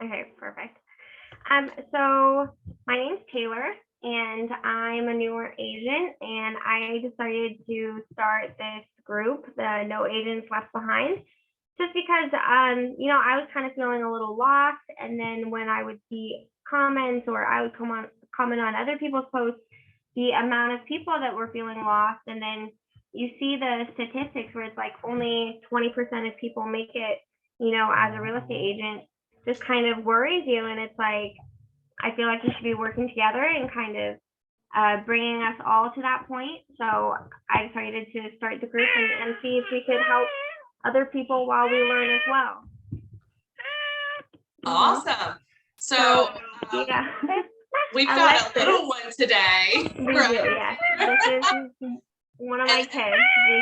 Okay, perfect. So my name's Taylor, and I'm a newer agent, and I decided to start this group, the No Agents Left Behind, just because, I was kind of feeling a little lost, and then when I would see comments or I would comment on other people's posts, the amount of people that were feeling lost, and then you see the statistics where it's like only 20% of people make it, as a real estate agent, just kind of worries you, and it's like I feel like we should be working together and kind of bringing us all to that point. So I decided to start the group and see if we could help other people while we learn as well. Awesome. So yeah, we've got a little one today. We do, yes. This is one of my kids.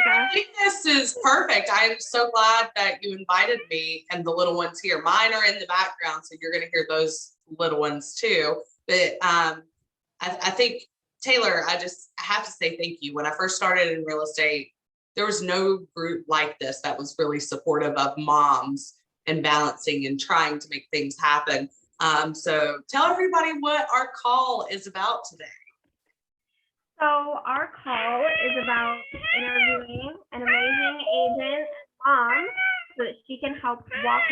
I think this is perfect. I'm so glad that you invited me, and the little ones here. Mine are in the background, so you're going to hear those little ones too. But I think, Taylor, I have to say thank you. When I first started in real estate, there was no group like this that was really supportive of moms and balancing and trying to make things happen. So tell everybody what our call is about today. So our call is about interviewing an amazing agent mom so that she can help walk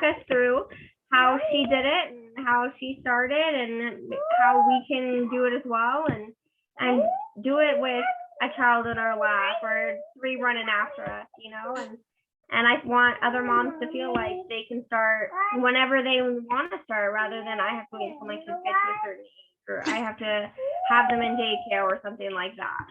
us through how she did it and how she started and how we can do it as well, and do it with a child in our lap or 3 running after us, and I want other moms to feel like they can start whenever they want to start, rather than I have to wait until my kids get to a certain age, or I have to have them in daycare or something like that.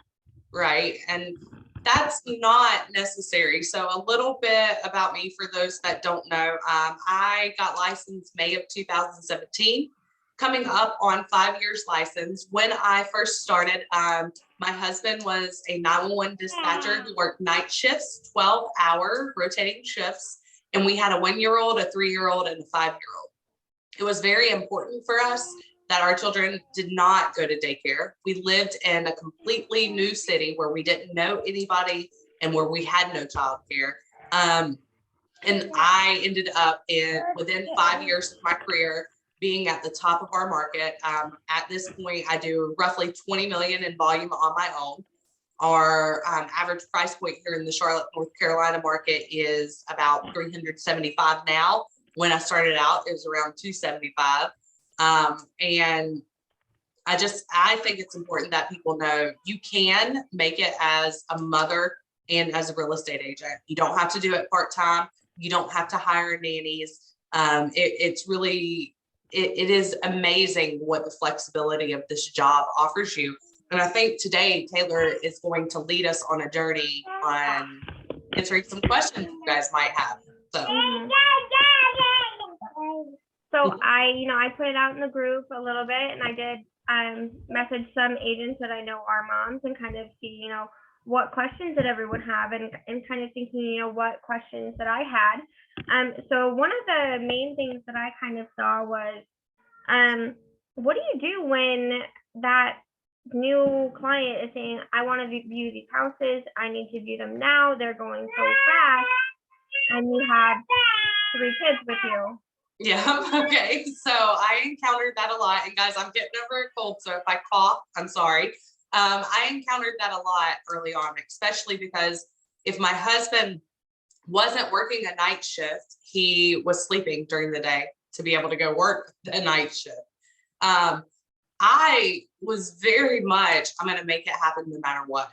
Right. And that's not necessary. So a little bit about me for those that don't know. I got licensed May of 2017, coming up on 5 years license. When I first started, my husband was a 911 dispatcher who worked night shifts, 12-hour rotating shifts. And we had a 1-year-old, a 3-year-old, and a 5-year-old. It was very important for us that our children did not go to daycare. We lived in a completely new city where we didn't know anybody and where we had no childcare. And I ended up within 5 years of my career being at the top of our market. At this point, I do roughly 20 million in volume on my own. Our average price point here in the Charlotte, North Carolina market is about 375 now. When I started out, it was around 275. And I think it's important that people know you can make it as a mother and as a real estate agent. You don't have to do it part-time. You don't have to hire nannies. It is amazing what the flexibility of this job offers you. And I think today, Taylor is going to lead us on a journey on answering some questions you guys might have. So I put it out in the group a little bit, and I did message some agents that I know are moms and kind of see, what questions did everyone have, and kind of thinking, what questions that I had. So one of the main things that I kind of saw was, what do you do when that new client is saying, I want to view these houses, I need to view them now, they're going so fast, and you have 3 kids with you? Yeah. Okay. So I encountered that a lot, and guys, I'm getting over a cold, so if I cough, I'm sorry. I encountered that a lot early on, especially because if my husband wasn't working a night shift, he was sleeping during the day to be able to go work a night shift. I was very much, I'm going to make it happen no matter what.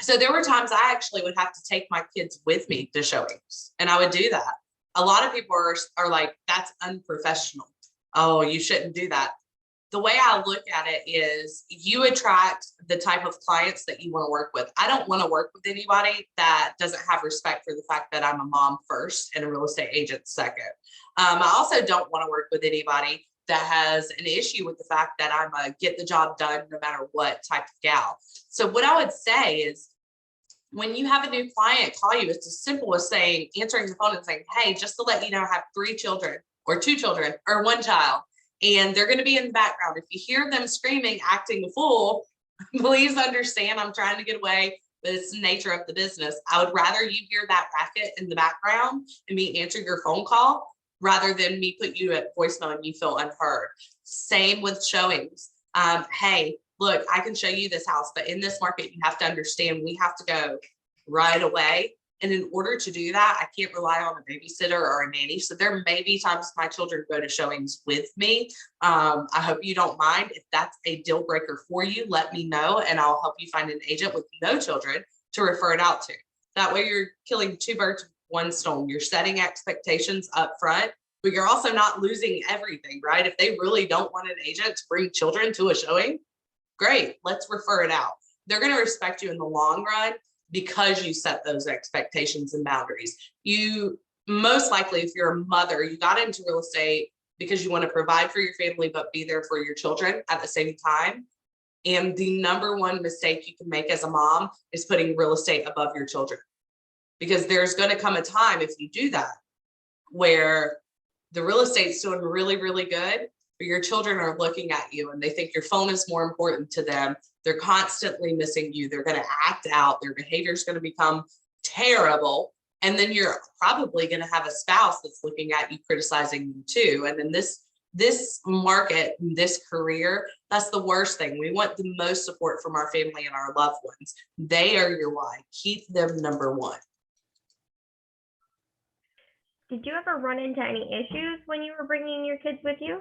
So there were times I actually would have to take my kids with me to showings, and I would do that. A lot of people are like, that's unprofessional. Oh, you shouldn't do that. The way I look at it is you attract the type of clients that you want to work with. I don't want to work with anybody that doesn't have respect for the fact that I'm a mom first and a real estate agent second. I also don't want to work with anybody that has an issue with the fact that I'm a get the job done no matter what type of gal. So what I would say is, when you have a new client call you, it's as simple as answering the phone and saying, hey, just to let you know, I have 3 children or 2 children or 1 child, and they're going to be in the background. If you hear them screaming, acting a fool, please understand I'm trying to get away but it's the nature of the business. I would rather you hear that racket in the background and me answer your phone call rather than me put you at voicemail and you feel unheard. Same with showings. Hey, look, I can show you this house, but in this market, you have to understand we have to go right away. And in order to do that, I can't rely on a babysitter or a nanny. So there may be times my children go to showings with me. I hope you don't mind. If that's a deal breaker for you, let me know and I'll help you find an agent with no children to refer it out to. That way you're killing two birds with one stone. You're setting expectations up front, but you're also not losing everything, right? If they really don't want an agent to bring children to a showing, great, let's refer it out. They're going to respect you in the long run because you set those expectations and boundaries. You most likely, if you're a mother, you got into real estate because you want to provide for your family, but be there for your children at the same time. And the number one mistake you can make as a mom is putting real estate above your children. Because there's going to come a time if you do that, where the real estate's doing really, really good, but your children are looking at you and they think your phone is more important to them. They're constantly missing you. They're going to act out. Their behavior is going to become terrible. And then you're probably going to have a spouse that's looking at you, criticizing you too. And then this market, this career, that's the worst thing. We want the most support from our family and our loved ones. They are your why. Keep them number one. Did you ever run into any issues when you were bringing your kids with you?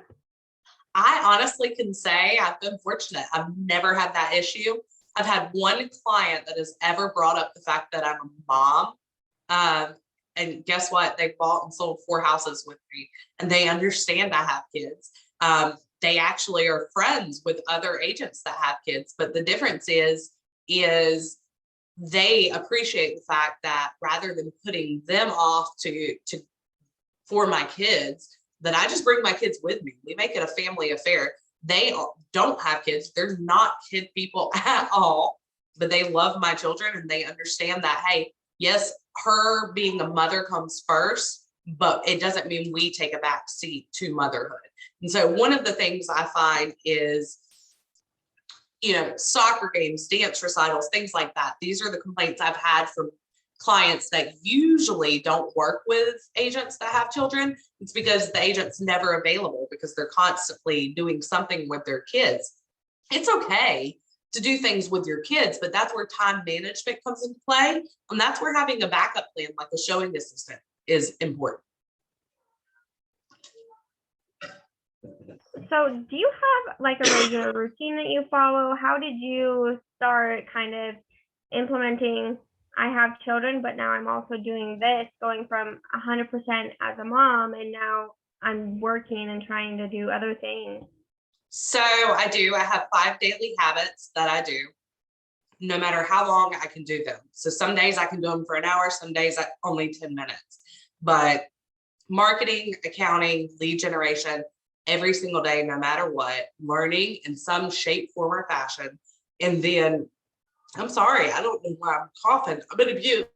I honestly can say I've been fortunate. I've never had that issue. I've had one client that has ever brought up the fact that I'm a mom. And guess what? They bought and sold 4 houses with me and they understand I have kids. They actually are friends with other agents that have kids. But the difference is they appreciate the fact that rather than putting them off for my kids, that I just bring my kids with me. We make it a family affair. They don't have kids. They're not kid people at all, but they love my children and they understand that, hey, yes, her being a mother comes first, but it doesn't mean we take a back seat to motherhood. And so one of the things I find is, soccer games, dance recitals, things like that. These are the complaints I've had from clients that usually don't work with agents that have children. It's because the agent's never available because they're constantly doing something with their kids. It's okay to do things with your kids, but that's where time management comes into play. And that's where having a backup plan like a showing assistant is important. So do you have like a regular routine that you follow? How did you start kind of implementing, I have children, but now I'm also doing this, going from 100% as a mom, and now I'm working and trying to do other things? So I have 5 daily habits that I do, no matter how long I can do them. So some days I can do them for an hour, some days only 10 minutes. But marketing, accounting, lead generation, every single day, no matter what, learning in some shape, form, or fashion. And then, I'm sorry, I don't know why I'm coughing. I'm going to puke.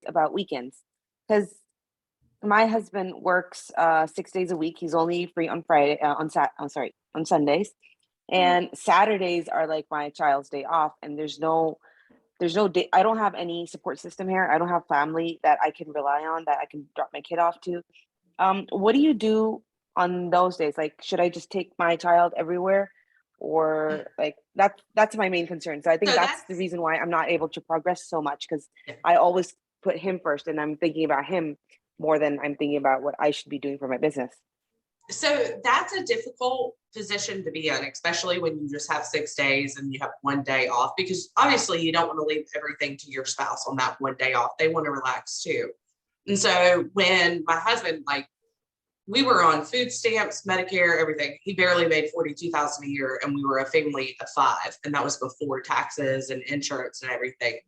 About weekends, because my husband works 6 days a week. He's only free on Friday, on Sundays, and Saturdays are like my child's day off. And there's no day. I don't have any support system here. I don't have family that I can rely on, that I can drop my kid off to. What do you do on those days? Like, should I just take my child everywhere, or like that's my main concern. So I think that's the reason why I'm not able to progress so much, because I always put him first and I'm thinking about him more than I'm thinking about what I should be doing for my business. So that's a difficult position to be in, especially when you just have 6 days and you have 1 day off, because obviously you don't want to leave everything to your spouse on that 1 day off. They want to relax too. And so when my husband, we were on food stamps, Medicare, everything, he barely made $42,000 a year, and we were a family of 5, and that was before taxes and insurance and everything.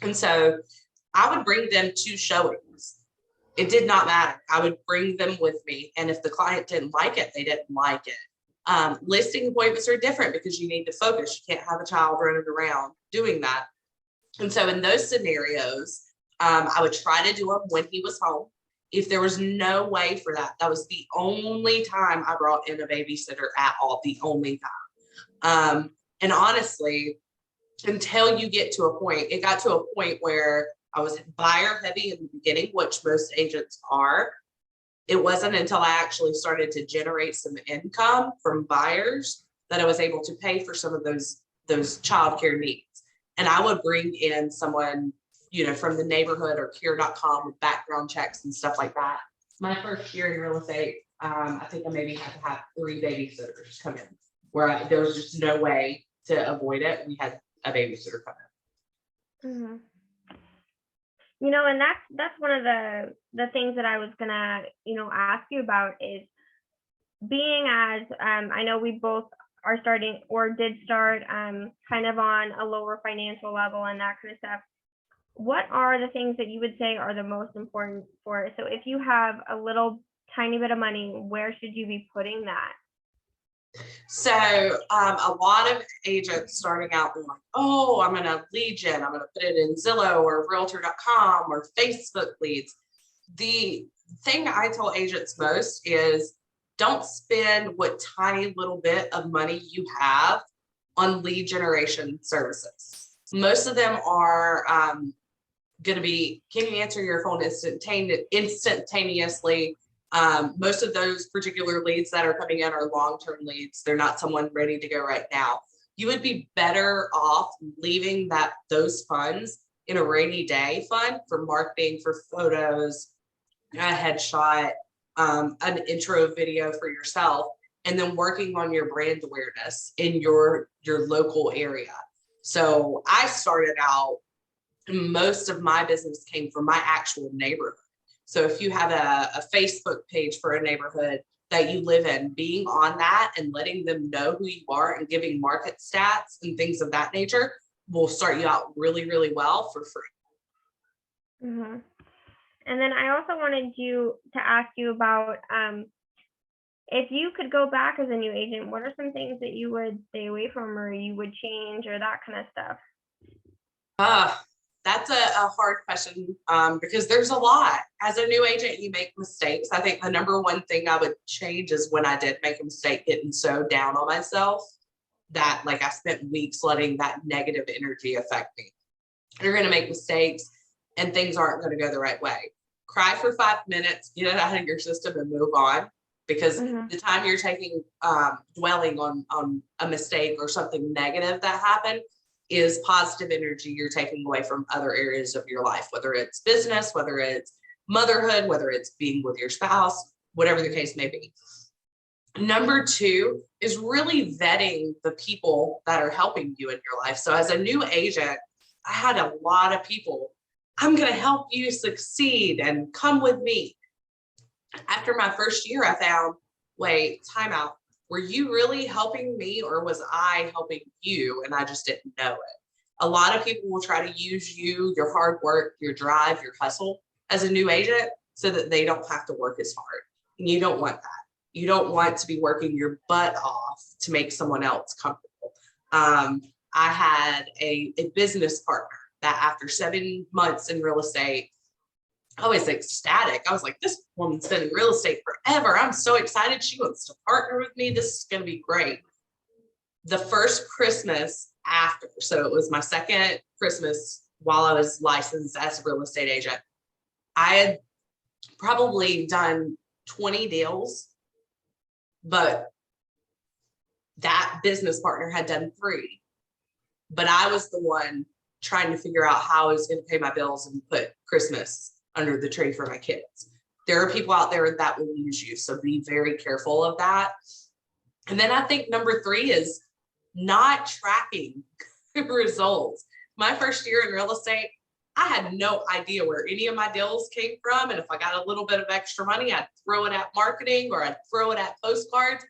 And so I would bring them to showings. It did not matter. I would bring them with me. And if the client didn't like it, they didn't like it. Listing appointments are different because you need to focus. You can't have a child running around doing that. And so in those scenarios, I would try to do them when he was home. If there was no way for that, that was the only time I brought in a babysitter at all, the only time. And honestly, until you get to a point, it got to a point where I was buyer heavy in the beginning, which most agents are. It wasn't until I actually started to generate some income from buyers that I was able to pay for some of those childcare needs. And I would bring in someone, from the neighborhood or care.com with background checks and stuff like that. My first year in real estate, I think I maybe had to have 3 babysitters come in where there was just no way to avoid it. We had a babysitter come in. Mm-hmm. And that's one of the things that I was gonna, ask you about is being as I know we both are starting or did start kind of on a lower financial level and that kind of stuff. What are the things that you would say are the most important for it? So if you have a little tiny bit of money, where should you be putting that? So a lot of agents starting out, they're like, oh, I'm going to lead gen. I'm going to put it in Zillow or realtor.com or Facebook leads. The thing I tell agents most is don't spend what tiny little bit of money you have on lead generation services. Most of them are going to be, can you answer your phone instantaneously? Most of those particular leads that are coming in are long-term leads. They're not someone ready to go right now. You would be better off leaving those funds in a rainy day fund for marketing, for photos, a headshot, an intro video for yourself, and then working on your brand awareness in your local area. So I started out, most of my business came from my actual neighborhood. So if you have a Facebook page for a neighborhood that you live in, being on that and letting them know who you are and giving market stats and things of that nature will start you out really, really well for free. Mm-hmm. And then I also wanted to ask you about if you could go back as a new agent, what are some things that you would stay away from or you would change or that kind of stuff? That's a hard question because there's a lot. As a new agent, you make mistakes. I think the number one thing I would change is when I did make a mistake, getting so down on myself that I spent weeks letting that negative energy affect me. You're going to make mistakes and things aren't going to go the right way. Cry for 5 minutes, get it out of your system and move on, because the time you're taking dwelling on a mistake or something negative that happened is positive energy you're taking away from other areas of your life, whether it's business, whether it's motherhood, whether it's being with your spouse, whatever the case may be. Number 2 is really vetting the people that are helping you in your life. So as a new agent, I had a lot of people, I'm going to help you succeed and come with me. After my first year, I found, wait, time out. Were you really helping me or was I helping you and I just didn't know it? A lot of people will try to use you, your hard work, your drive, your hustle as a new agent so that they don't have to work as hard. And you don't want that. You don't want to be working your butt off to make someone else comfortable. I had a business partner that after 7 months in real estate, I was ecstatic. I was like, this woman's been in real estate forever. I'm so excited. She wants to partner with me. This is going to be great. The first Christmas after, so it was my second Christmas while I was licensed as a real estate agent, I had probably done 20 deals, but that business partner had done 3. But I was the one trying to figure out how I was going to pay my bills and put Christmas under the tree for my kids. There are people out there that will use you, so be very careful of that. And then I think number 3 is not tracking results. My first year in real estate, I had no idea where any of my deals came from. And if I got a little bit of extra money, I'd throw it at marketing or I'd throw it at postcards.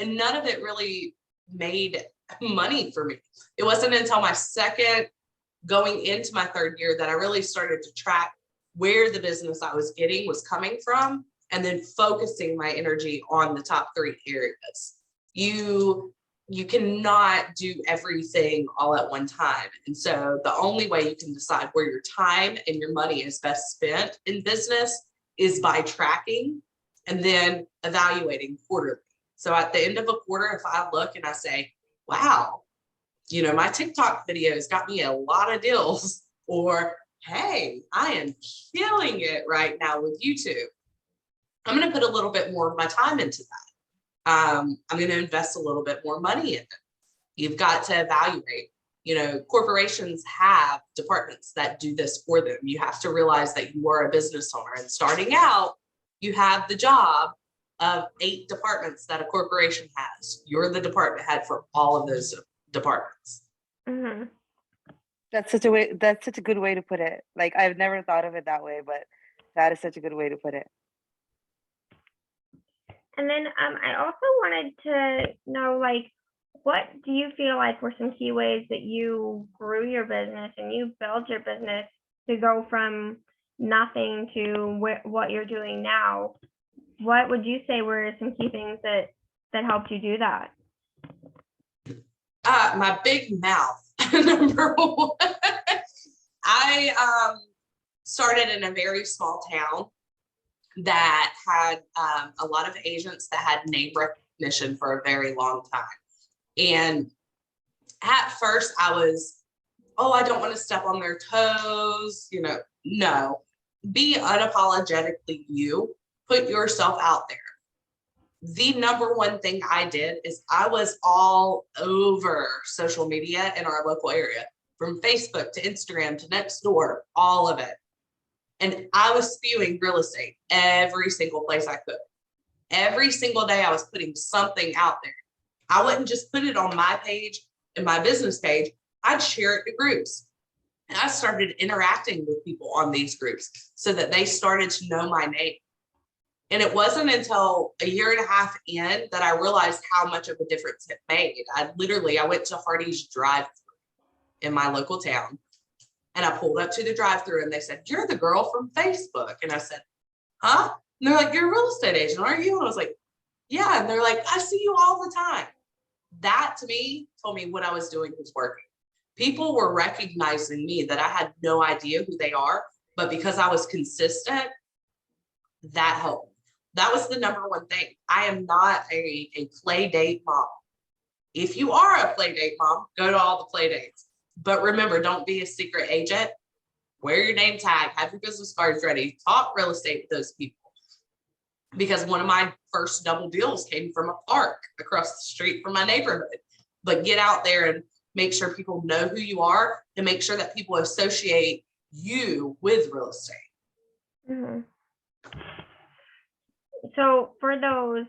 And none of it really made money for me. It wasn't until my second, going into my 3rd year, that I really started to track where the business I was getting was coming from, and then focusing my energy on the top 3 areas. You cannot do everything all at one time. And so the only way you can decide where your time and your money is best spent in business is by tracking and then evaluating quarterly. So at the end of a quarter, if I look and I say, wow, my TikTok videos got me a lot of deals, or hey, I am killing it right now with YouTube, I'm going to put a little bit more of my time into that. I'm going to invest a little bit more money in it. You've got to evaluate. Corporations have departments that do this for them. You have to realize that you are a business owner, and starting out, you have the job of 8 departments that a corporation has. You're the department head for all of those departments. Mm-hmm. That's such a good way to put it. Like, I've never thought of it that way, but that is such a good way to put it. And then I also wanted to know, like, what do you feel like were some key ways that you grew your business and you built your business to go from nothing to what you're doing now? What would you say were some key things that helped you do that? My big mouth, number one. I started in a very small town that had a lot of agents that had name recognition for a very long time. And at first I was, I don't want to step on their toes, no, be unapologetically you, put yourself out there. The number one thing I did is I was all over social media in our local area, from Facebook to Instagram to Nextdoor, all of it. And I was spewing real estate every single place I could. Every single day I was putting something out there. I wouldn't just put it on my page and my business page. I'd share it to groups. And I started interacting with people on these groups so that they started to know my name. And it wasn't until a year and a half in that I realized how much of a difference it made. I went to Hardee's drive-thru in my local town, and I pulled up to the drive-thru and they said, "You're the girl from Facebook." And I said, "Huh?" And they're like, "You're a real estate agent, aren't you?" And I was like, "Yeah." And they're like, "I see you all the time." That to me told me what I was doing was working. People were recognizing me that I had no idea who they are, but because I was consistent, that helped. That was the number one thing. I am not a play date mom. If you are a play date mom, go to all the play dates. But remember, don't be a secret agent. Wear your name tag, have your business cards ready, talk real estate with those people. Because one of my first double deals came from a park across the street from my neighborhood. But get out there and make sure people know who you are, and make sure that people associate you with real estate. Mm-hmm. So for those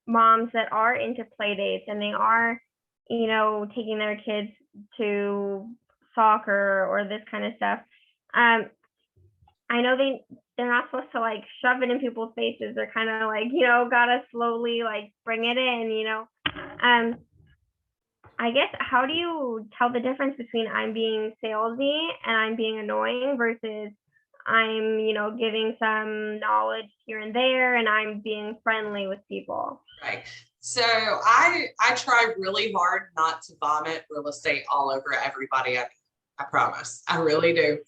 moms that are into play dates and they are, taking their kids to soccer or this kind of stuff, I know they're not supposed to like shove it in people's faces. They're kind of like, gotta slowly like bring it in, I guess, how do you tell the difference between I'm being salesy and I'm being annoying versus I'm, giving some knowledge here and there and I'm being friendly with people? Right. So I try really hard not to vomit real estate all over everybody. I promise. I really do.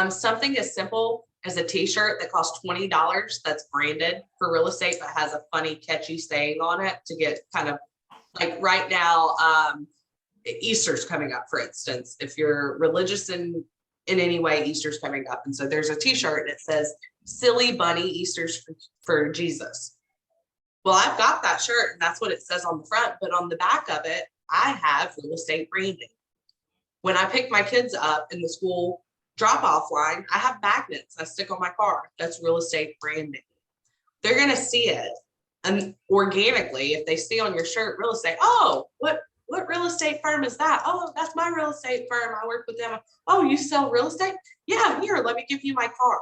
Something as simple as a t-shirt that costs $20 that's branded for real estate but has a funny, catchy saying on it to get kind of like right now, Easter's coming up, for instance. If you're religious in any way, Easter's coming up. And so there's a t-shirt that says, "Silly Bunny, Easter's for Jesus." Well, I've got that shirt and that's what it says on the front, but on the back of it, I have real estate branding. When I pick my kids up in the school drop-off line, I have magnets I stick on my car. That's real estate branding. They're going to see it. And organically, if they see on your shirt real estate, "Oh, what real estate firm is that?" "Oh, that's my real estate firm. I work with them." "Oh, you sell real estate?" "Yeah, here, let me give you my card."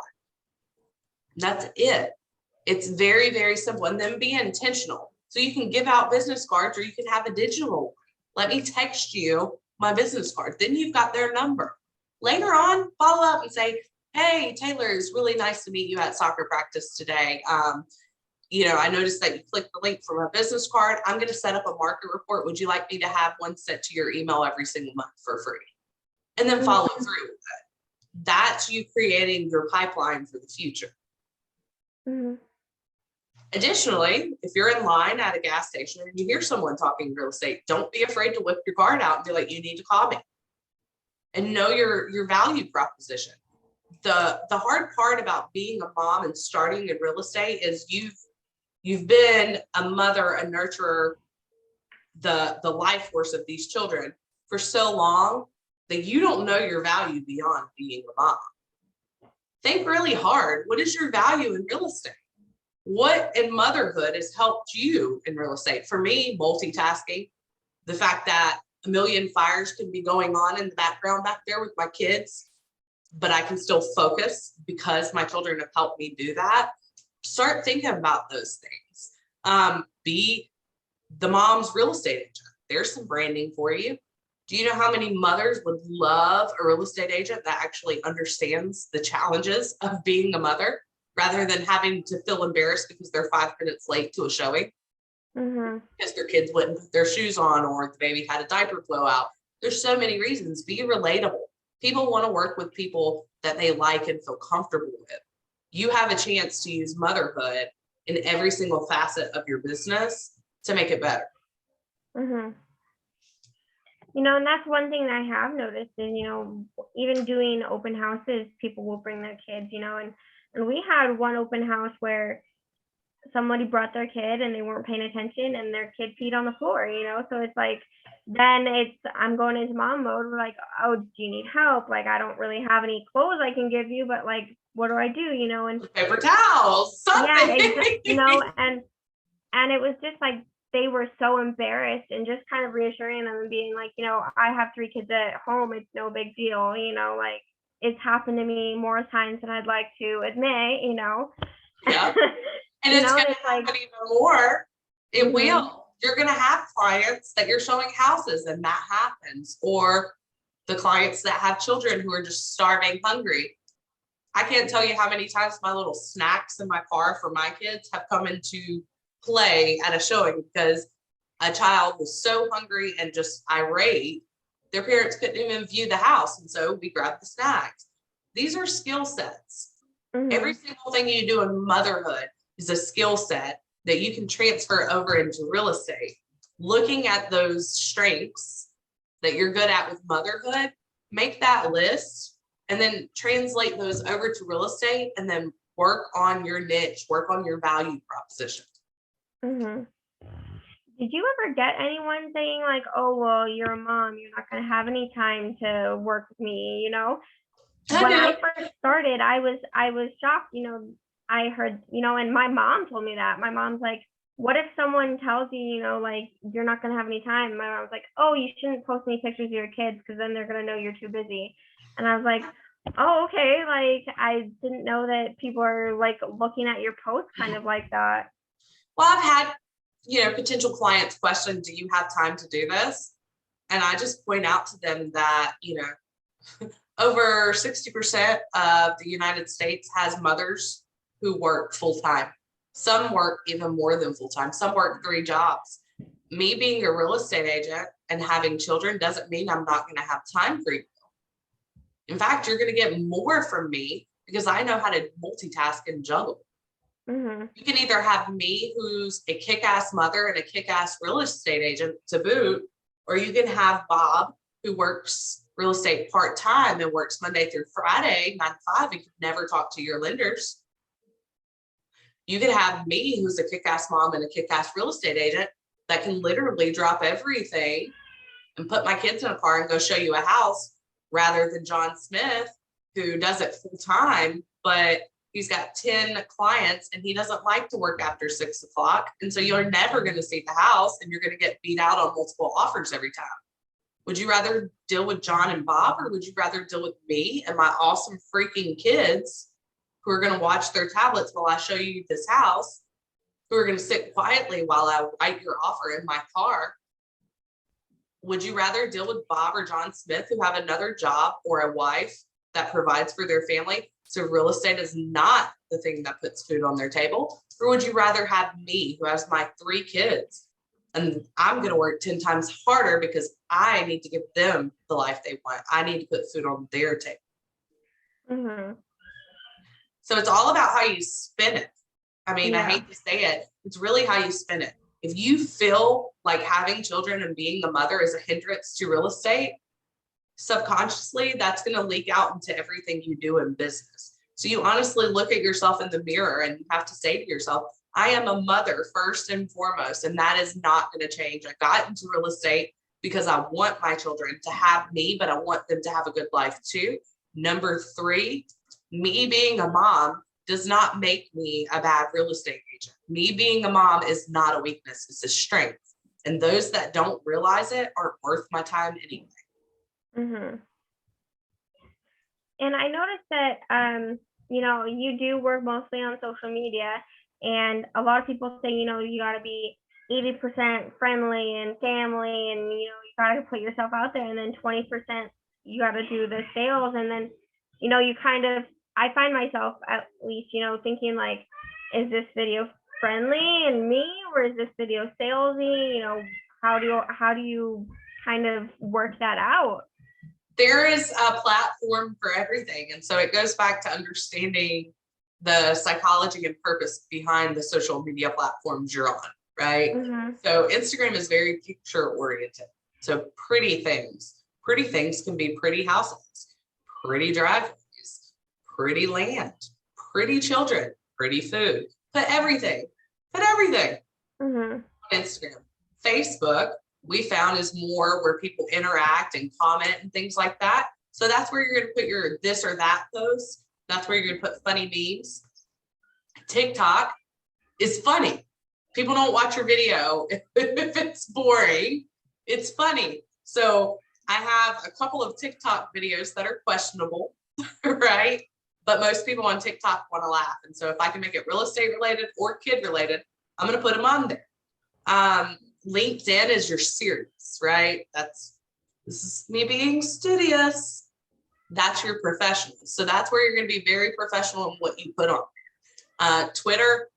That's it. It's very, very simple. And then be intentional. So you can give out business cards or you can have a digital one. Let me text you my business card. Then you've got their number. Later on, follow up and say, "Hey, Taylor, it's really nice to meet you at soccer practice today. I noticed that you clicked the link for my business card. I'm going to set up a market report. Would you like me to have one sent to your email every single month for free?" And then follow through with it. That's you creating your pipeline for the future. Mhm. Additionally, if you're in line at a gas station and you hear someone talking real estate, don't be afraid to whip your card out and be like, you need to call me, and know your value proposition. The hard part about being a mom and starting in real estate is you've been a mother, a nurturer, the life force of these children for so long that you don't know your value beyond being a mom. Think really hard. What is your value in real estate? What in motherhood has helped you in real estate? For me, multitasking, the fact that a million fires can be going on in the background back there with my kids, but I can still focus because my children have helped me do that. Start thinking about those things. Be the mom's real estate agent. There's some branding for you. Do you know how many mothers would love a real estate agent that actually understands the challenges of being a mother rather than having to feel embarrassed because they're 5 minutes late to a showing because their kids wouldn't put their shoes on or the baby had a diaper blowout? There's so many reasons. Be relatable. People want to work with people that they like and feel comfortable with. You have a chance to use motherhood in every single facet of your business to make it better. And that's one thing that I have noticed is, even doing open houses, people will bring their kids, and we had one open house where somebody brought their kid and they weren't paying attention and their kid peed on the floor, so it's like, then I'm going into mom mode. We're like, oh, do you need help? Like, I don't really have any clothes I can give you, but like, what do I do? And paper towels, something. And it was just like, they were so embarrassed, and just kind of reassuring them and being like, I have 3 kids at home. It's no big deal. Like, it's happened to me more times than I'd like to admit, Yeah. And it's going to happen like, even more. It will. You're going to have clients that you're showing houses and that happens, or the clients that have children who are just starving hungry. I can't tell you how many times my little snacks in my car for my kids have come into play at a showing because a child was so hungry and just irate, their parents couldn't even view the house. And so we grabbed the snacks. These are skill sets. Every single thing you do in motherhood is a skill set that you can transfer over into real estate. Looking at those strengths that you're good at with motherhood, make that list and then translate those over to real estate, and then work on your niche, work on your value proposition. Did you ever get anyone saying like, oh, well, you're a mom, you're not going to have any time to work with me, When I first started, I was shocked, I heard, and my mom told me that. My mom's like, what if someone tells you, like, you're not going to have any time? My mom's like, oh, you shouldn't post any pictures of your kids because then they're going to know you're too busy. And I was like, oh, okay. Like, I didn't know that people are like looking at your posts kind of like that. Well, I've had, potential clients question, do you have time to do this? And I just point out to them that, over 60% of the United States has mothers who work full time. Some work even more than full time. Some work 3 jobs. Me being a real estate agent and having children doesn't mean I'm not going to have time for you. In fact, you're going to get more from me because I know how to multitask and juggle. You can either have me, who's a kick-ass mother and a kick-ass real estate agent to boot, or you can have Bob, who works real estate part-time and works Monday through Friday, 9 to 5, and can never talk to your lenders. You could have me, who's a kick-ass mom and a kick-ass real estate agent that can literally drop everything and put my kids in a car and go show you a house, rather than John Smith, who does it full-time, but he's got 10 clients and he doesn't like to work after 6 o'clock. And so you're never going to see the house and you're going to get beat out on multiple offers every time. Would you rather deal with John and Bob, or would you rather deal with me and my awesome freaking kids who are going to watch their tablets while I show you this house, who are going to sit quietly while I write your offer in my car? Would you rather deal with Bob or John Smith, who have another job or a wife that provides for their family, so real estate is not the thing that puts food on their table? Or would you rather have me, who has my 3 kids, and I'm going to work 10 times harder because I need to give them the life they want? I need to put food on their table. So it's all about how you spin it. I mean, I Yeah. hate to say it, it's really how you spin it. If you feel like having children and being a mother is a hindrance to real estate, subconsciously, that's going to leak out into everything you do in business. So you honestly look at yourself in the mirror and you have to say to yourself, I am a mother first and foremost, and that is not going to change. I got into real estate because I want my children to have me, but I want them to have a good life too. Number three, me being a mom does not make me a bad real estate agent. Me being a mom is not a weakness, it's a strength. And those that don't realize it aren't worth my time anyway. Mm-hmm. And I noticed that, you do work mostly on social media, and a lot of people say, you got to be 80% friendly and family, and, you got to put yourself out there, and then 20% you got to do the sales. And then, I find myself at least, thinking like, is this video friendly and me, or is this video salesy? How do you kind of work that out? There is a platform for everything. And so it goes back to understanding the psychology and purpose behind the social media platforms you're on, right? Mm-hmm. So Instagram is very picture oriented. So pretty things can be pretty houses, pretty driveways, pretty land, pretty children, pretty food, put everything Mm-hmm. on Instagram. Facebook, we found, is more where people interact and comment and things like that. So that's where you're going to put your this or that post. That's where you're going to put funny memes. TikTok is funny. People don't watch your video if it's boring. It's funny. So I have a couple of TikTok videos that are questionable, right? But most people on TikTok want to laugh. And so if I can make it real estate related or kid related, I'm going to put them on there. LinkedIn is your series, right? This is me being studious. That's your professional. So that's where you're going to be very professional in what you put on. Twitter,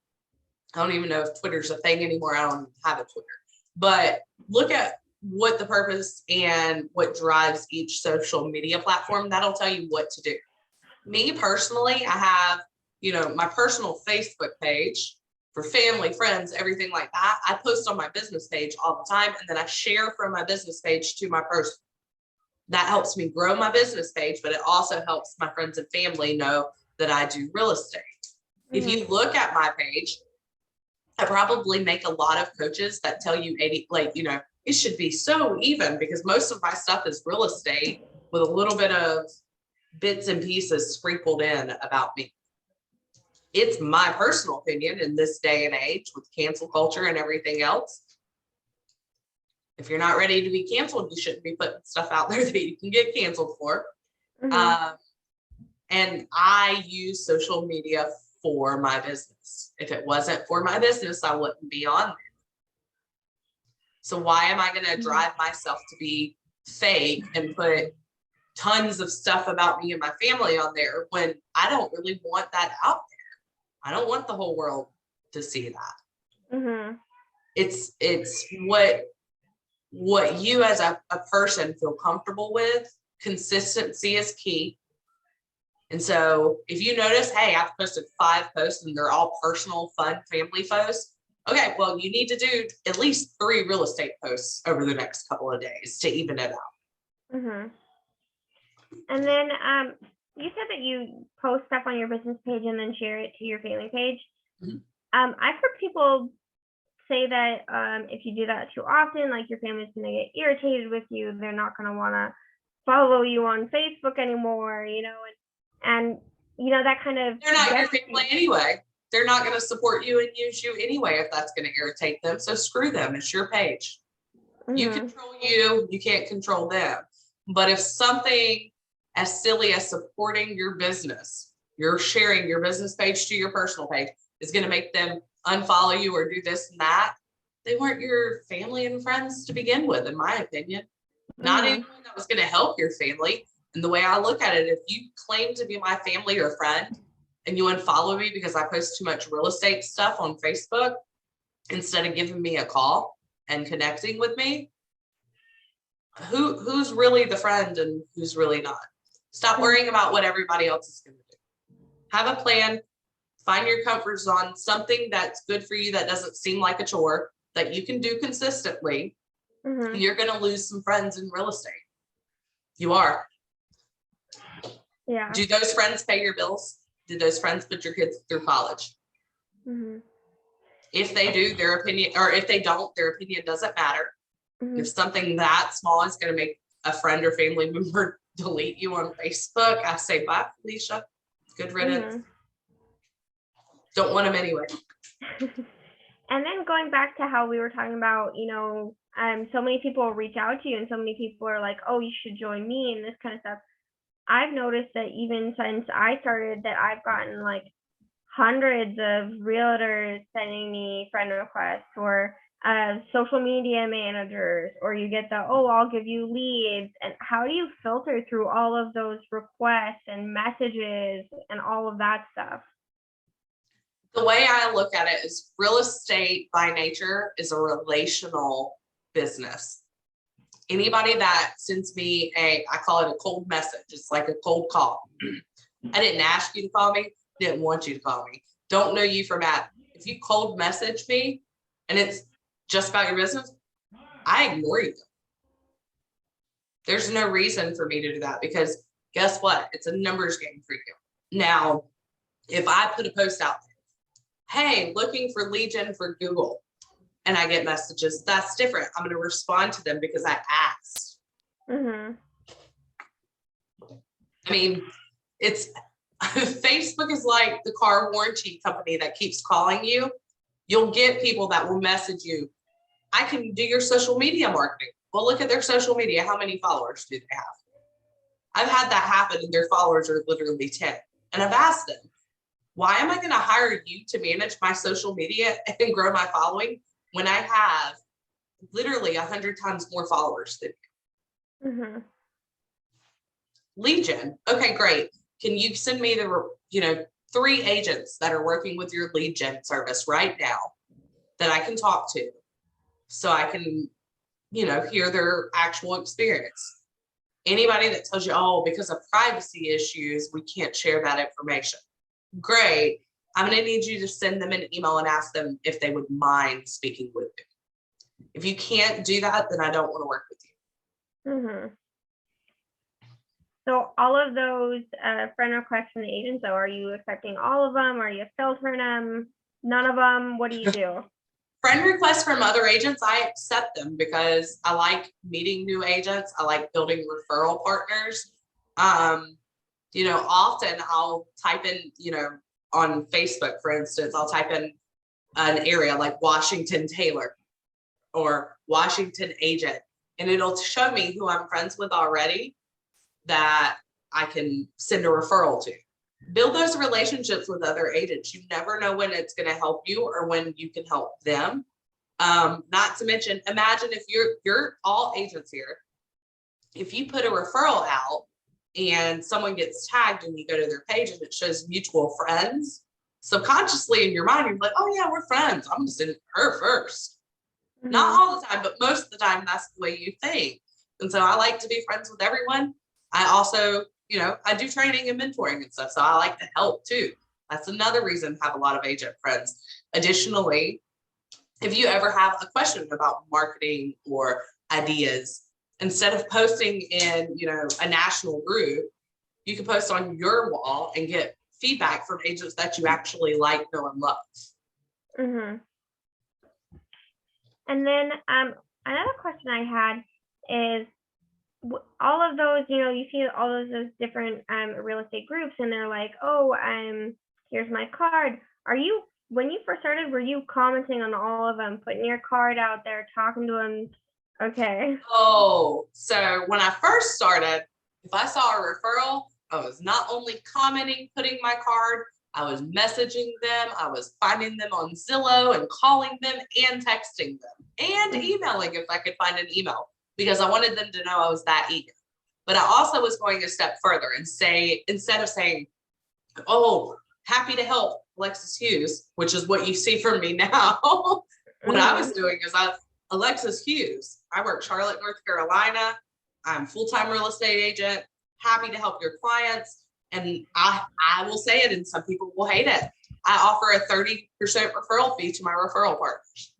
I don't even know if Twitter's a thing anymore. I don't have a Twitter, but look at what the purpose and what drives each social media platform. That'll tell you what to do. Me personally, I have, my personal Facebook page for family, friends, everything like that. I post on my business page all the time, and then I share from my business page to my personal. That helps me grow my business page, but it also helps my friends and family know that I do real estate. Mm-hmm. If you look at my page, I probably make a lot of coaches that tell you it should be so even, because most of my stuff is real estate with a little bit of bits and pieces sprinkled in about me. It's my personal opinion in this day and age with cancel culture and everything else. If you're not ready to be canceled, you shouldn't be putting stuff out there that you can get canceled for. Mm-hmm. And I use social media for my business. If it wasn't for my business, I wouldn't be on there. So why am I going to drive myself to be fake and put tons of stuff about me and my family on there when I don't really want that out there? I don't want the whole world to see that. Mm-hmm. It's what you as a person feel comfortable with. Consistency is key. And so if you notice, hey, I've posted 5 posts and they're all personal, fun, family posts. Okay, well, you need to do at least 3 real estate posts over the next couple of days to even it out. Mm-hmm. And then you said that you post stuff on your business page and then share it to your family page. Mm-hmm. I've heard people say that if you do that too often, like your family's going to get irritated with you. They're not going to want to follow you on Facebook anymore, and that kind of. They're not your family anyway. They're not going to support you and use you anyway if that's going to irritate them. So screw them. It's your page. Mm-hmm. You control you can't control them. But if something as silly as supporting your business, you're sharing your business page to your personal page, is going to make them unfollow you or do this and that, they weren't your family and friends to begin with, in my opinion. Mm-hmm. Not anyone that was going to help your family. And the way I look at it, if you claim to be my family or friend and you unfollow me because I post too much real estate stuff on Facebook, instead of giving me a call and connecting with me, who's really the friend and who's really not? Stop worrying about what everybody else is going to do. Have a plan, Find your comfort zone, something that's good for you that doesn't seem like a chore, that you can do consistently. You're going to lose some friends in real estate. You are. Yeah. Do those friends pay your bills? Do those friends put your kids through college? If they do, their opinion, or if they don't, their opinion doesn't matter. If something that small is going to make a friend or family member delete you on Facebook, I say, bye, Felicia. Good riddance. Don't want them anyway. And then going back to how we were talking about, so many people reach out to you and so many people are like, oh, you should join me and this kind of stuff. I've noticed that even since I started that I've gotten like hundreds of realtors sending me friend requests or social media managers, or you get the, oh, I'll give you leads. And how do you filter through all of those requests and messages and all of that stuff? The way I look at it is real estate by nature is a relational business. Anybody that sends me I call it a cold message. It's like a cold call. I didn't ask you to call me, didn't want you to call me. Don't know you from Adam. If you cold message me and it's just about your business, I ignore you. There's no reason for me to do that because guess what? It's a numbers game for you. Now, if I put a post out there, hey, looking for lead gen for Google, and I get messages, that's different. I'm going to respond to them because I asked. I mean, it's Facebook is like the car warranty company that keeps calling you. You'll get people that will message you. I can do your social media marketing. Well, look at their social media. How many followers do they have? I've had that happen and their followers are literally 10. And I've asked them, why am I going to hire you to manage my social media and grow my following when I have literally 100 times more followers than you? Lead gen. Okay, great. Can you send me the, 3 agents that are working with your lead gen service right now that I can talk to so I can, hear their actual experience? Anybody that tells you, oh, because of privacy issues, we can't share that information. Great. I'm going to need you to send them an email and ask them if they would mind speaking with me. If you can't do that, then I don't want to work with you. So all of those friend requests from the agents, though, are you accepting all of them? Are you filtering them? None of them? What do you do? Friend requests from other agents, I accept them because I like meeting new agents. I like building referral partners. Often I'll type in, on Facebook, for instance, I'll type in an area like Washington Taylor or Washington agent, and it'll show me who I'm friends with already that I can send a referral to. Build those relationships with other agents. You never know when it's going to help you or when you can help them. Not to mention, imagine if you're all agents here. If you put a referral out and someone gets tagged and you go to their page and it shows mutual friends, subconsciously in your mind, you're like, oh yeah, we're friends. I'm going to send her first. Not all the time, but most of the time, that's the way you think. And so I like to be friends with everyone. I also, I do training and mentoring and stuff. So I like to help too. That's another reason to have a lot of agent friends. Additionally, if you ever have a question about marketing or ideas, instead of posting in, a national group, you can post on your wall and get feedback from agents that you actually like, know, and love. And then another question I had is, all of those, you see all of those different real estate groups, and they're like, oh, here's my card. When you first started, were you commenting on all of them, putting your card out there, talking to them? Okay. Oh, so when I first started, if I saw a referral, I was not only commenting, putting my card, I was messaging them, I was finding them on Zillow and calling them and texting them and emailing if I could find an email, because I wanted them to know I was that eager. But I also was going a step further and say, instead of saying, oh, happy to help, Alexis Hughes, which is what you see from me now, what I was doing is Alexis Hughes. I work Charlotte, North Carolina. I'm full-time real estate agent, happy to help your clients. And I will say it, and some people will hate it. I offer a 30% referral fee to my referral partners.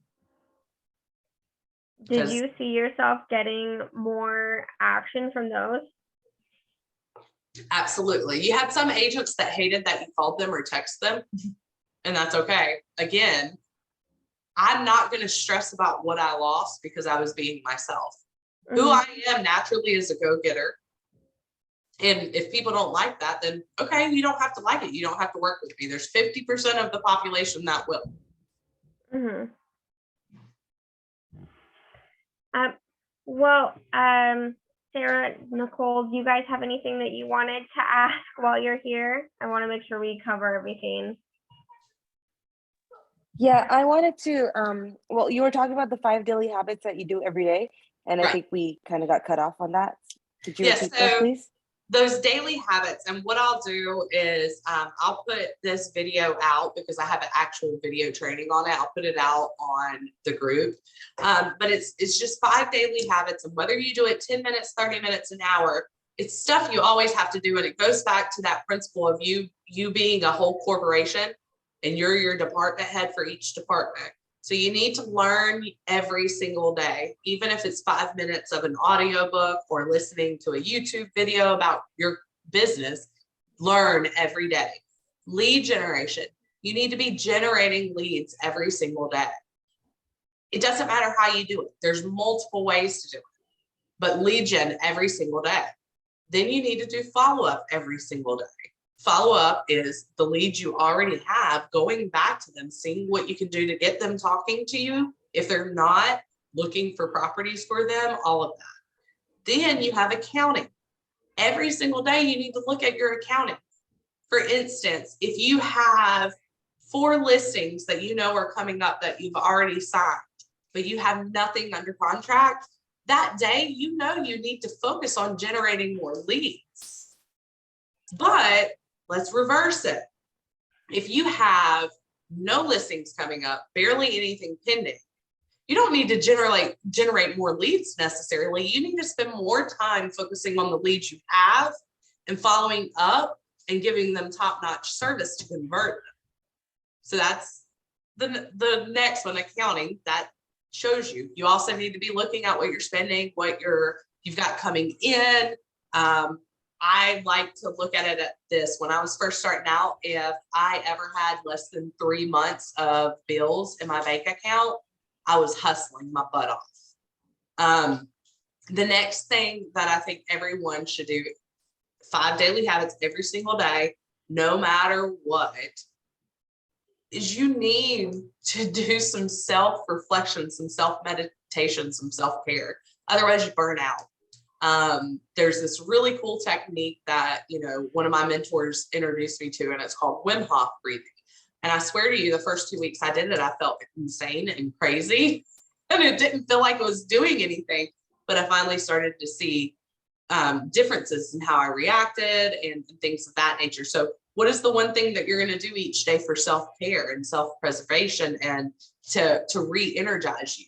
Did you see yourself getting more action from those? Absolutely. You had some agents that hated that you called them or text them, and that's okay. Again, I'm not going to stress about what I lost because I was being myself. Who I am naturally is a go-getter. And if people don't like that, then okay, you don't have to like it. You don't have to work with me. There's 50% of the population that will. Sarah, Nicole, do you guys have anything that you wanted to ask while you're here? I want to make sure we cover everything. Yeah, I wanted to, well, you were talking about the 5 daily habits that you do every day, and I think we kind of got cut off on that. Could you repeat those, please? Those daily habits, and what I'll do is I'll put this video out because I have an actual video training on it. I'll put it out on the group, but it's just 5 daily habits, and whether you do it 10 minutes, 30 minutes, an hour, it's stuff you always have to do, and it goes back to that principle of you being a whole corporation, and you're your department head for each department. So you need to learn every single day, even if it's 5 minutes of an audiobook or listening to a YouTube video about your business. Learn every day. Lead generation. You need to be generating leads every single day. It doesn't matter how you do it. There's multiple ways to do it, but lead gen every single day. Then you need to do follow-up every single day. Follow-up is the leads you already have, going back to them, seeing what you can do to get them talking to you. If they're not, looking for properties for them, all of that. Then you have accounting. Every single day you need to look at your accounting. For instance, if you have 4 listings that you know are coming up that you've already signed, but you have nothing under contract, that day you know you need to focus on generating more leads. But let's reverse it. If you have no listings coming up, barely anything pending, you don't need to generate more leads necessarily. You need to spend more time focusing on the leads you have and following up and giving them top-notch service to convert them. So that's the next one, accounting. That shows you. You also need to be looking at what you're spending, what you've got coming in. I like to look at it at this. When I was first starting out, if I ever had less than 3 months of bills in my bank account, I was hustling my butt off. The next thing that I think everyone should do, 5 daily habits every single day, no matter what, is you need to do some self-reflection, some self-meditation, some self-care. Otherwise you burn out. There's this really cool technique that, one of my mentors introduced me to, and it's called Wim Hof breathing. And I swear to you, the first 2 weeks I did it, I felt insane and crazy, and it didn't feel like it was doing anything. But I finally started to see differences in how I reacted and things of that nature. So what is the one thing that you're going to do each day for self-care and self-preservation and to re-energize you?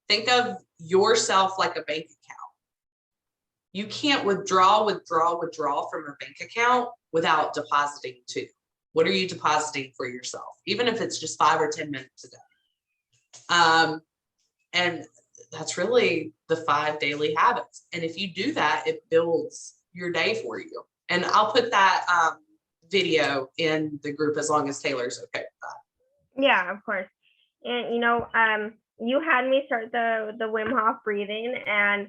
Think of yourself like a bank account. You can't withdraw from a bank account without depositing too. What are you depositing for yourself? Even if it's just 5 or 10 minutes a day. And that's really the 5 daily habits. And if you do that, it builds your day for you. And I'll put that video in the group as long as Taylor's okay with that. Yeah, of course. And you had me start the Wim Hof breathing, and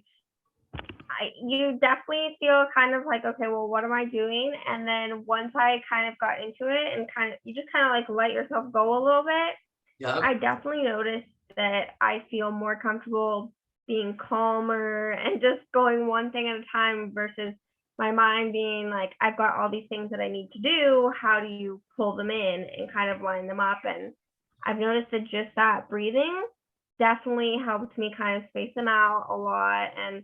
you definitely feel kind of like, okay, well, what am I doing? And then once I kind of got into it and you just kind of like let yourself go a little bit. Yep. I definitely noticed that I feel more comfortable being calmer and just going one thing at a time versus my mind being like, I've got all these things that I need to do. How do you pull them in and kind of line them up? And I've noticed that just that breathing definitely helped me kind of space them out a lot. And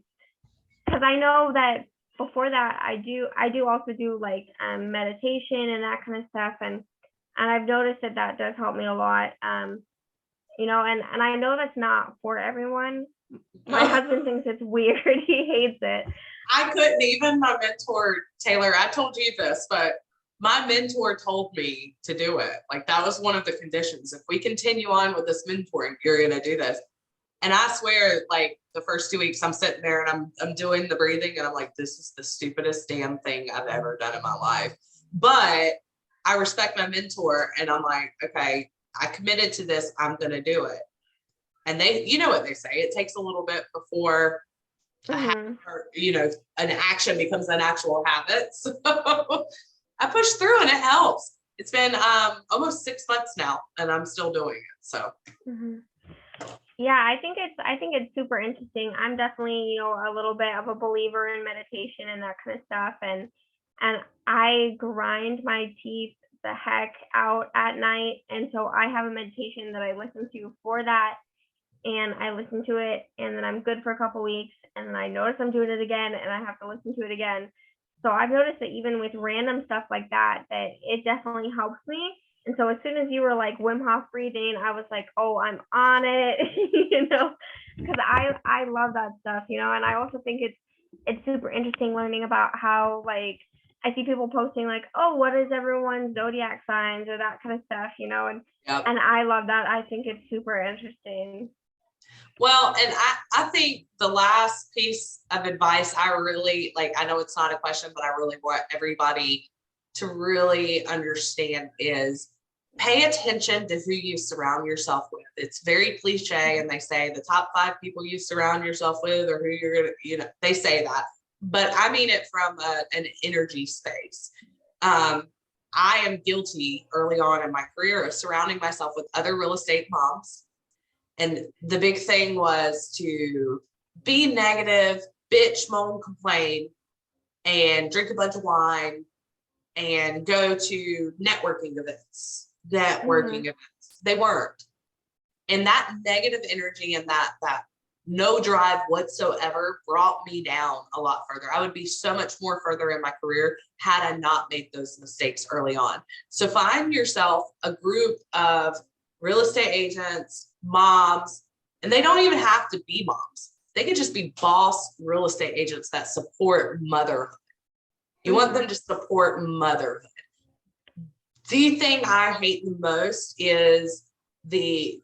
because I know that before that, I do also do like meditation and that kind of stuff. And I've noticed that does help me a lot. And I know that's not for everyone. My husband thinks it's weird. He hates it. I couldn't even, my mentor, Taylor, I told you this, but my mentor told me to do it. Like that was one of the conditions. If we continue on with this mentoring, you're going to do this. And I swear, like the first 2 weeks I'm sitting there and I'm doing the breathing and I'm like, this is the stupidest damn thing I've ever done in my life. But I respect my mentor and I'm like, okay, I committed to this. I'm going to do it. And they, you know what they say, it takes a little bit before a habit or, an action becomes an actual habit. So I pushed through and it helps. It's been almost 6 months now and I'm still doing it. So. Yeah, I think it's super interesting. I'm definitely, a little bit of a believer in meditation and that kind of stuff. And I grind my teeth the heck out at night. And so I have a meditation that I listen to for that. And I listen to it and then I'm good for a couple weeks. And then I notice I'm doing it again and I have to listen to it again. So I've noticed that even with random stuff like that it definitely helps me. And so as soon as you were like Wim Hof breathing, I was like, oh, I'm on it, because I love that stuff, and I also think it's super interesting learning about how, like, I see people posting like, oh, what is everyone's zodiac signs or that kind of stuff, and Yep. and I love that. I think it's super interesting. Well, and I think the last piece of advice I really like, I know it's not a question, but I really want everybody to really understand is pay attention to who you surround yourself with. It's very cliche. And they say the top 5 people you surround yourself with or who you're going to, they say that, but I mean it from an energy space. I am guilty early on in my career of surrounding myself with other real estate moms. And the big thing was to be negative, bitch, moan, complain, and drink a bunch of wine and go to networking events. Events. They weren't. And that negative energy and that no drive whatsoever brought me down a lot further. I would be so much more further in my career had I not made those mistakes early on. So find yourself a group of real estate agents, moms, and they don't even have to be moms. They could just be boss real estate agents that support motherhood. You want them to support motherhood. The thing I hate the most is the,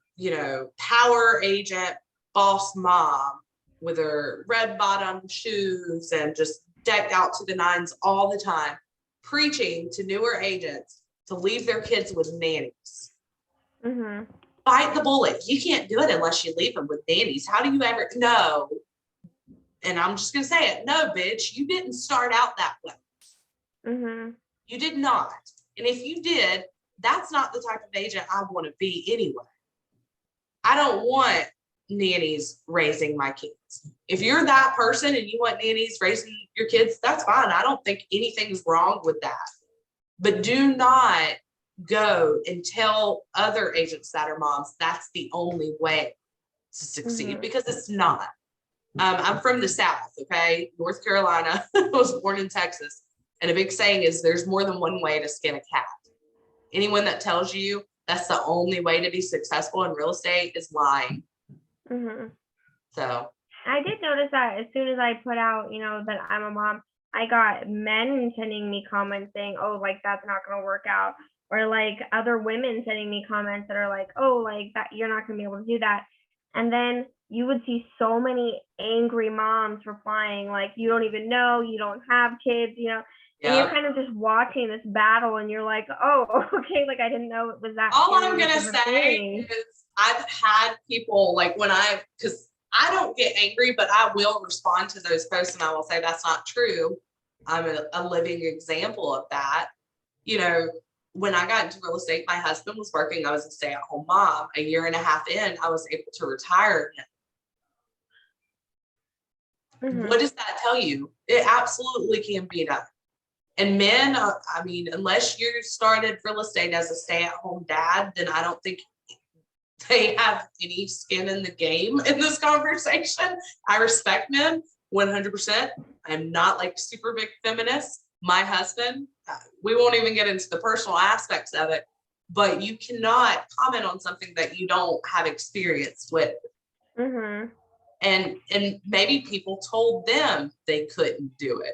power agent, boss mom with her red bottom shoes and just decked out to the nines all the time, preaching to newer agents to leave their kids with nannies. Bite the bullet. You can't do it unless you leave them with nannies. How do you ever know? And I'm just going to say it. No, bitch, you didn't start out that way. You did not. And if you did, that's not the type of agent I want to be anyway. I don't want nannies raising my kids. If you're that person and you want nannies raising your kids, that's fine. I don't think anything's wrong with that. But do not go and tell other agents that are moms that's the only way to succeed, because it's not. I'm from the South, okay? North Carolina. I was born in Texas. And a big saying is there's more than one way to skin a cat. Anyone that tells you that's the only way to be successful in real estate is lying. So I did notice that as soon as I put out, that I'm a mom, I got men sending me comments saying, oh, like, that's not going to work out. Or like other women sending me comments that are like, oh, like that, you're not going to be able to do that. And then you would see so many angry moms replying, like, you don't even know, you don't have kids, and you're kind of just watching this battle and you're like, oh, okay, like, I didn't know it was that. All I'm going to say is I've had people like because I don't get angry, but I will respond to those posts and I will say that's not true. I'm a living example of that. When I got into real estate, my husband was working. I was a stay-at-home mom. A year and a half in, I was able to retire him. What does that tell you? It absolutely can be done. And men, unless you started real estate as a stay-at-home dad, then I don't think they have any skin in the game in this conversation. I respect men 100%. I'm not like super big feminist. My husband, we won't even get into the personal aspects of it, but you cannot comment on something that you don't have experience with. And maybe people told them they couldn't do it.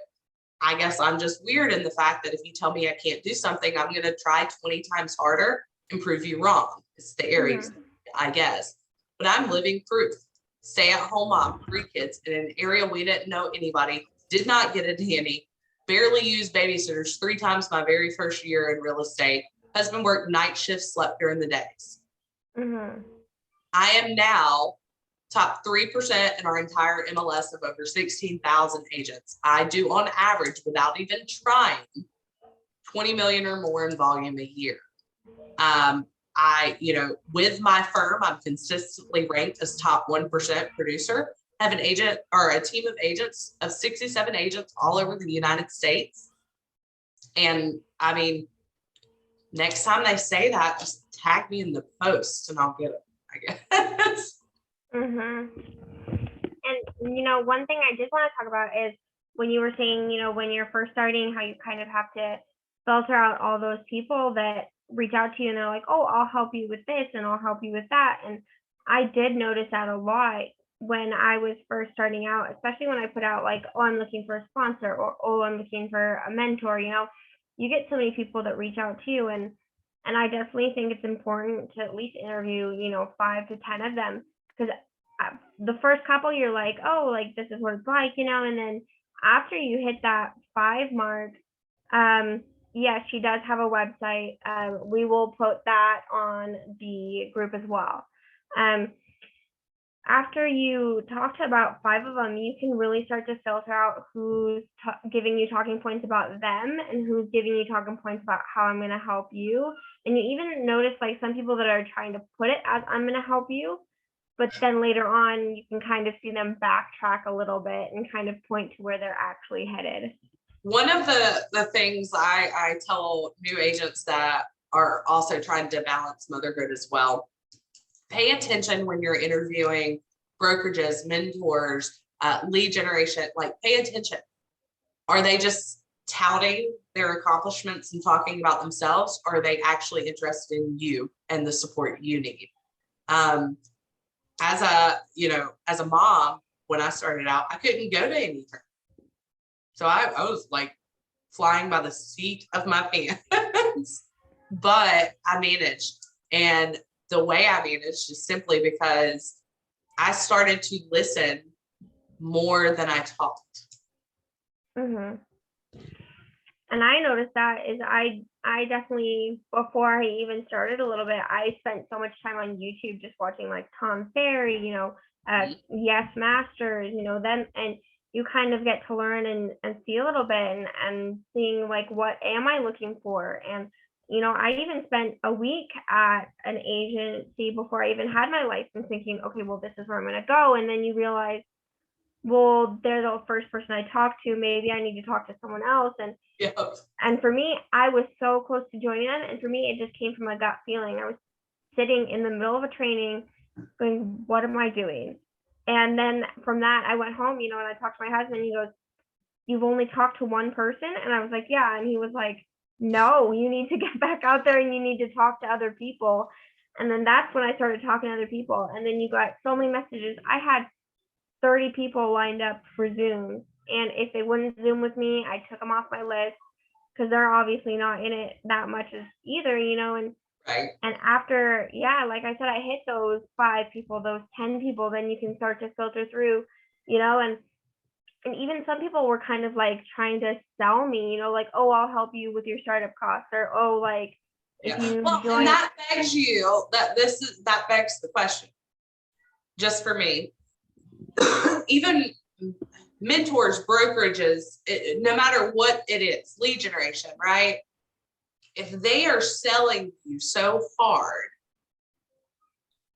I guess I'm just weird in the fact that if you tell me I can't do something, I'm going to try 20 times harder and prove you wrong. It's the Aries, I guess. But I'm living proof. Stay at home mom, 3 kids in an area we didn't know anybody, did not get a nanny, barely used babysitters 3 times my very first year in real estate. Husband worked night shifts, slept during the days. I am now top 3% in our entire MLS of over 16,000 agents. I do on average, without even trying, 20 million or more in volume a year. With my firm, I'm consistently ranked as top 1% producer. I have an agent or a team of agents of 67 agents all over the United States. And I mean, next time they say that, just tag me in the post and I'll get it, I guess. And, one thing I did want to talk about is when you were saying, when you're first starting, how you kind of have to filter out all those people that reach out to you and they're like, oh, I'll help you with this and I'll help you with that. And I did notice that a lot when I was first starting out, especially when I put out like, oh, I'm looking for a sponsor, or, oh, I'm looking for a mentor. You get so many people that reach out to you, and I definitely think it's important to at least interview 5 to 10 of them, because the first couple you're like, oh, like this is what it's like, and then after you hit that 5 mark, yeah, she does have a website. We will put that on the group as well. After you talk to about 5 of them, you can really start to filter out who's giving you talking points about them and who's giving you talking points about how I'm going to help you. And you even notice like some people that are trying to put it as I'm going to help you, but then later on you can kind of see them backtrack a little bit and kind of point to where they're actually headed. One of the things I tell new agents that are also trying to balance motherhood as well, pay attention when you're interviewing brokerages, mentors, lead generation, like pay attention. Are they just touting their accomplishments and talking about themselves? Or are they actually interested in you and the support you need? As a mom, when I started out, I couldn't go to anything. So I was like flying by the seat of my pants, but I managed. And the way I managed is simply because I started to listen more than I talked. And I noticed that is I definitely, before I even started a little bit, I spent so much time on YouTube just watching like Tom Ferry, Yes Masters, then, and you kind of get to learn and see a little bit and seeing like, what am I looking for? And I even spent a week at an agency before I even had my license thinking, okay, well, this is where I'm going to go. And then you realize, well, they're the first person I talked to. Maybe I need to talk to someone else. And for me, I was so close to joining them. And for me, it just came from a gut feeling. I was sitting in the middle of a training going, what am I doing? And then from that, I went home, and I talked to my husband. And he goes, you've only talked to one person? And I was like, yeah. And he was like, no, you need to get back out there and you need to talk to other people. And then that's when I started talking to other people. And then you got so many messages. I had 30 people lined up for Zoom. And if they wouldn't Zoom with me, I took them off my list because they're obviously not in it that much as either, and right. And after, like I said, I hit those 5 people, those 10 people, then you can start to filter through, and even some people were kind of like trying to sell me, like, oh, I'll help you with your startup costs, or oh, like if you join. And that begs that begs the question, just for me, even mentors, brokerages, no matter what it is, lead generation, right? If they are selling you so hard,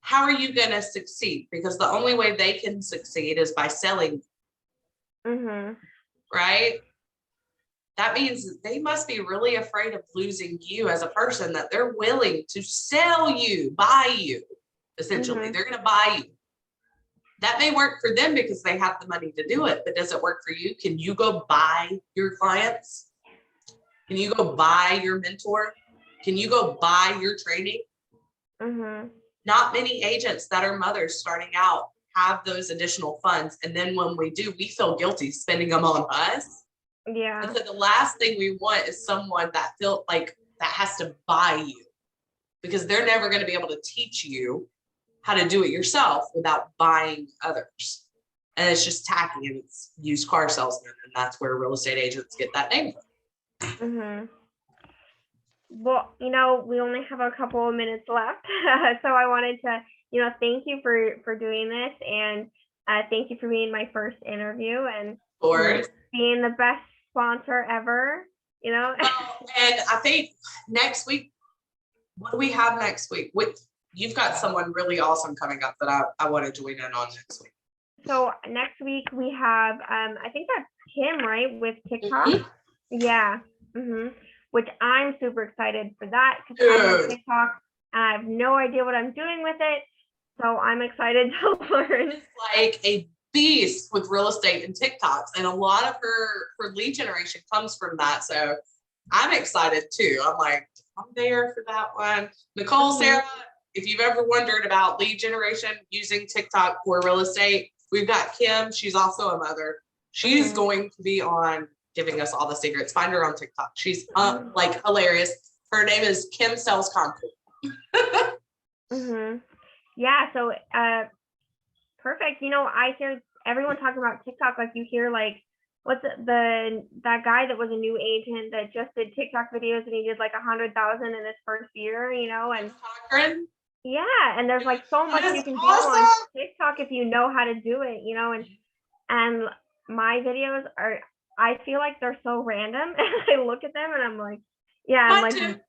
how are you going to succeed? Because the only way they can succeed is by selling. Right? That means they must be really afraid of losing you as a person, that they're willing to sell you, buy you, essentially. They're going to buy you. That may work for them because they have the money to do it, but does it work for you? Can you go buy your clients? Can you go buy your mentor? Can you go buy your training? Not many agents that are mothers starting out have those additional funds. And then when we do, we feel guilty spending them on us. Yeah. And so the last thing we want is someone that feel like that has to buy you, because they're never going to be able to teach you how to do it yourself without buying others. And it's just tacky, and it's used car salesman. And that's where real estate agents get that name from. Mm-hmm. Well, we only have a couple of minutes left. So I wanted to, thank you for doing this, and thank you for being my first interview, and Or being the best sponsor ever, well, and I think next week, what do we have next week? You've got someone really awesome coming up that I want to join in on next week. So next week we have, I think that's Kim, right, with TikTok. Mm-hmm. Yeah. Mm-hmm. Which I'm super excited for that, because I'm on TikTok. I have no idea what I'm doing with it, so I'm excited to learn. It's like a beast with real estate and TikToks, and a lot of her lead generation comes from that. So I'm excited too. I'm there for that one. Nicole, Sarah, if you've ever wondered about lead generation using TikTok for real estate, we've got Kim. She's also a mother. She's going to be on giving us all the secrets. Find her on TikTok. She's like hilarious. Her name is Kim Sells Concrete. Yeah. So perfect. I hear everyone talking about TikTok. Like, you hear like, what's that guy that was a new agent that just did TikTok videos, and he did like 100,000 in his first year, and Cochran? Yeah, and there's like so much you can do awesome. on TikTok if you know how to do it, and my videos are, I feel like they're so random, and I look at them and I'm like, yeah, I'm like,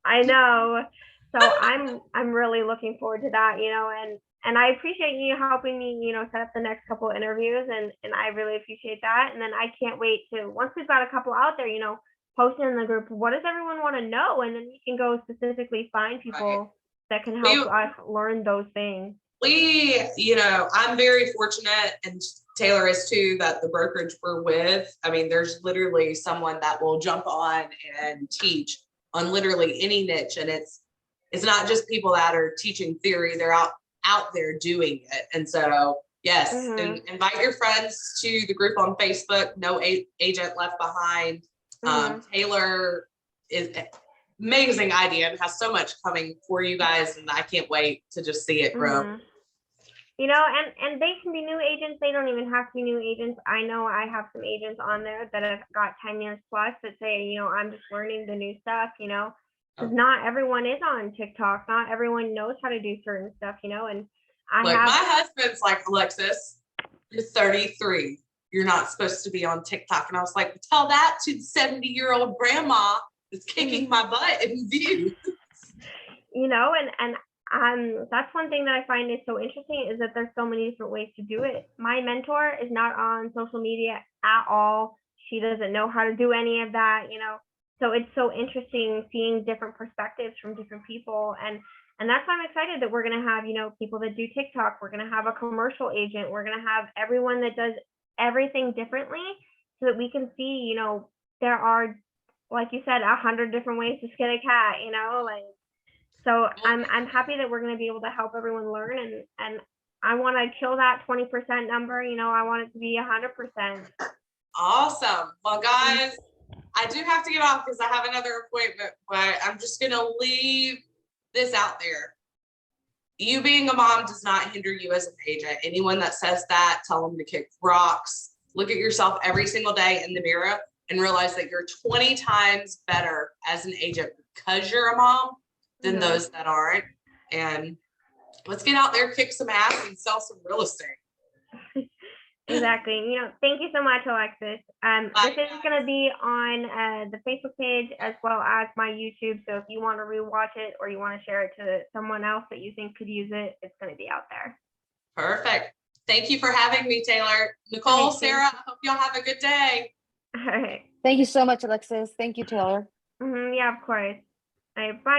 I know. So I'm really looking forward to that, and I appreciate you helping me, set up the next couple of interviews, and I really appreciate that. And then I can't wait to, once we've got a couple out there, post in the group, what does everyone want to know? And then we can go specifically find people that can help us learn those things. I'm very fortunate, and Taylor is too, that the brokerage we're with, I mean, there's literally someone that will jump on and teach on literally any niche. And it's not just people that are teaching theory, they're out there doing it. And so, yes, and invite your friends to the group on Facebook, No Agent Left Behind. Taylor is amazing idea and has so much coming for you guys, and I can't wait to just see it grow. And they can be new agents. They don't even have to be new agents. I know I have some agents on there that have got 10 years plus that say, I'm just learning the new stuff, because not everyone is on TikTok. Not everyone knows how to do certain stuff, and my husband's like, Alexis, you're 33. You're not supposed to be on TikTok. And I was like, tell that to the 70-year-old grandma that's kicking my butt in views. And that's one thing that I find is so interesting, is that there's so many different ways to do it. My mentor is not on social media at all. She doesn't know how to do any of that, So it's so interesting seeing different perspectives from different people. And that's why I'm excited that we're going to have, people that do TikTok. We're going to have a commercial agent. We're going to have everyone that does everything differently, so that we can see, there are, like you said, 100 different ways to skin a cat, so I'm happy that we're going to be able to help everyone learn, and I want to kill that 20% number. I want it to be 100%. Awesome. Well, guys, I do have to get off because I have another appointment, but I'm just going to leave this out there. You being a mom does not hinder you as an agent. Anyone that says that, tell them to kick rocks. Look at yourself every single day in the mirror and realize that you're 20 times better as an agent because you're a mom than those that aren't. And let's get out there, kick some ass, and sell some real estate. Exactly. Thank you so much, Alexis. This is going to be on the Facebook page as well as my YouTube. So if you want to rewatch it or you want to share it to someone else that you think could use it, it's going to be out there. Perfect. Thank you for having me, Taylor. Nicole, Sarah, I hope y'all have a good day. All right. Thank you so much, Alexis. Thank you, Taylor. Yeah, of course. All right, bye.